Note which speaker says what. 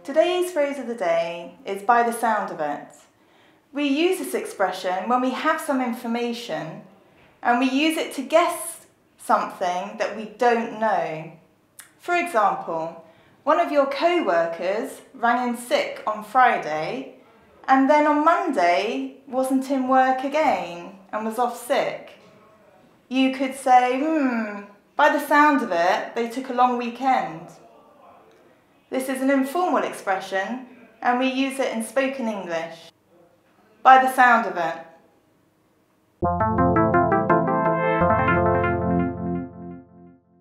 Speaker 1: Today's phrase of the day is "by the sound of it." We use this expression when we have some information and we use it to guess something that we don't know. For example, one of your co-workers rang in sick on Friday and then on Monday wasn't in work again and was off sick. You could say, by the sound of it, they took a long weekend. This is an informal expression and we use it in spoken English. By the sound of it.